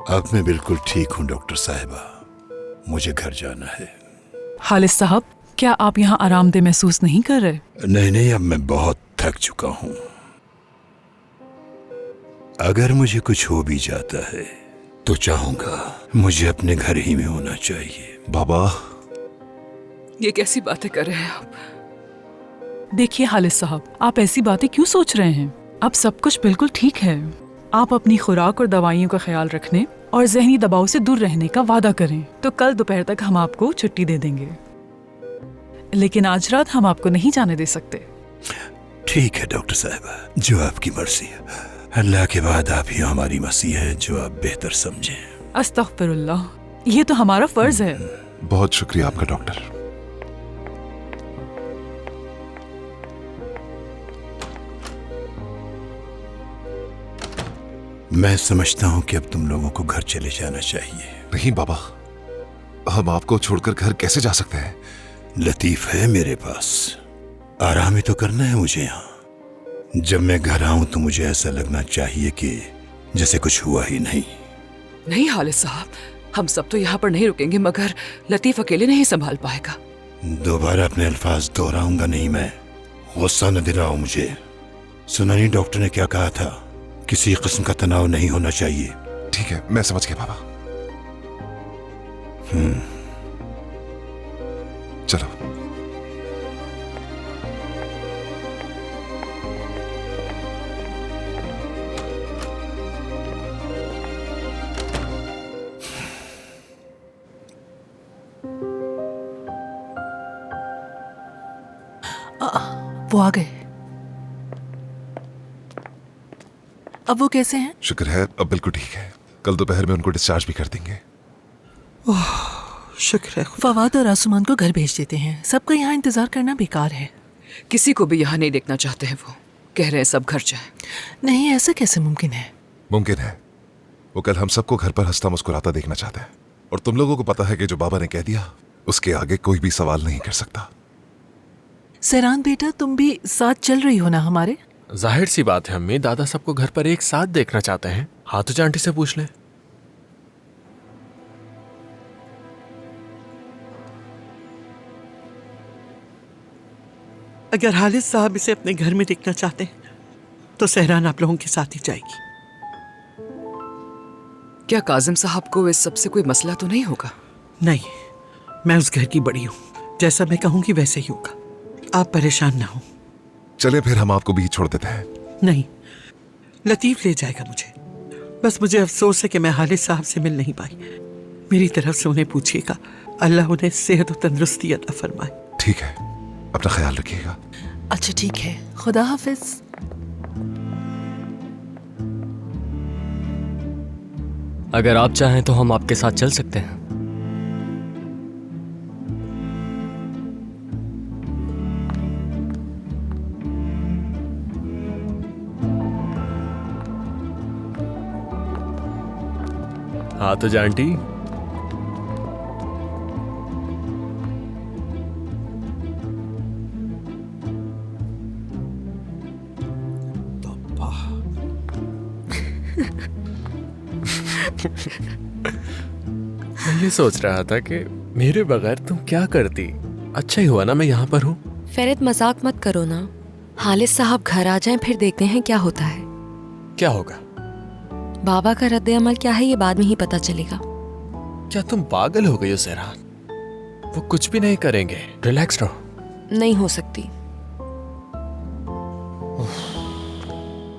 अब मैं बिल्कुल ठीक हूँ डॉक्टर साहिबा, मुझे घर जाना है। हालिस साहब, क्या आप यहाँ आरामदेह महसूस नहीं कर रहे? नहीं, अब मैं बहुत थक चुका हूँ। अगर मुझे कुछ हो भी जाता है तो चाहूंगा मुझे अपने घर ही में होना चाहिए। बाबा, ये कैसी बातें कर रहे हैं आप? देखिए हालिस साहब, आप ऐसी बातें क्यों सोच रहे हैं? अब सब कुछ बिल्कुल ठीक है। आप अपनी खुराक और दवाइयों का ख्याल रखने और जहनी दबाव से दूर रहने का वादा करें तो कल दोपहर तक हम आपको छुट्टी दे देंगे। लेकिन आज रात हम आपको नहीं जाने दे सकते। ठीक है डॉक्टर साहिबा, जो आपकी मर्जी है। अल्लाह के बाद आप ही हमारी मसीह है, जो आप बेहतर समझें। अस्तगफिरुल्लाह, ये तो हमारा फर्ज है। बहुत शुक्रिया आपका डॉक्टर। मैं समझता हूँ कि अब तुम लोगों को घर चले जाना चाहिए। नहीं बाबा, हम आपको छोड़कर घर कैसे जा सकते हैं? लतीफ है मेरे पास, आराम ही तो करना है मुझे यहाँ। जब मैं घर आऊं तो मुझे ऐसा लगना चाहिए कि जैसे कुछ हुआ ही नहीं। नहीं हालिस साहब, हम सब तो यहाँ पर नहीं रुकेंगे, मगर लतीफ अकेले नहीं संभाल पाएगा। दोबारा अपने अल्फाज दोहराऊंगा नहीं मैं, गुस्सा न दिलाओ मुझे। सुना नहीं डॉक्टर ने क्या कहा था? किसी किस्म का तनाव नहीं होना चाहिए। ठीक है, मैं समझ गया बाबा। चलो। वो आ गए। अब वो कैसे हैं? शुक्र है, अब बिल्कुल ठीक है। कल दोपहर में उनको डिस्चार्ज भी कर देंगे। शुक्र है। फवाद और आसमान को घर भेज देते हैं। सबका यहाँ इंतजार करना बेकार है। किसी को भी यहाँ नहीं देखना चाहते हैं। वो कह रहे हैं सब घर जाए। नहीं, ऐसा कैसे मुमकिन है? मुमकिन है। वो कल हम सबको घर पर हंसता मुस्कुराता देखना चाहता है। और तुम लोगों को पता है कि जो बाबा ने कह दिया उसके आगे कोई भी सवाल नहीं कर सकता। सहरान बेटा, तुम भी साथ चल रही हो ना हमारे? जाहिर सी बात है अम्मी, दादा सबको घर पर एक साथ देखना चाहते हैं। हाथुजा आंटी से पूछ लें। अगर हालिद साहब इसे अपने घर में देखना चाहते हैं तो सहरान आप लोगों के साथ ही जाएगी। क्या काजिम साहब को इस सब से कोई मसला तो नहीं होगा? नहीं, मैं उस घर की बड़ी हूँ। जैसा मैं कहूँगी वैसे ही होगा। आप परेशान ना हो। चले फिर, हम आपको भी छोड़ देते हैं। नहीं, लतीफ ले जाएगा मुझे। बस मुझे अफसोस है कि मैं हालिद साहब से मिल नहीं पाई। मेरी तरफ से उन्हें पूछिएगा, अल्लाह उन्हें सेहत और तंदुरुस्ती अता फरमाए। ठीक है, अपना ख्याल रखिएगा। अच्छा ठीक है, खुदा हाफिज। अगर आप चाहें तो हम आपके साथ चल सकते हैं। हाथुजा आंटी, मैं ये सोच रहा था कि मेरे बगैर तुम क्या करती। अच्छा ही हुआ ना मैं यहाँ पर हूँ। फेरित, मजाक मत करो ना। हालिद साहब घर आ जाएं, फिर देखते हैं क्या होता है। क्या होगा? बाबा का रद्द अमल क्या है ये बाद में ही पता चलेगा। क्या तुम पागल हो गई हो सहरान? वो कुछ भी नहीं करेंगे, रिलैक्स रहो। नहीं हो सकती।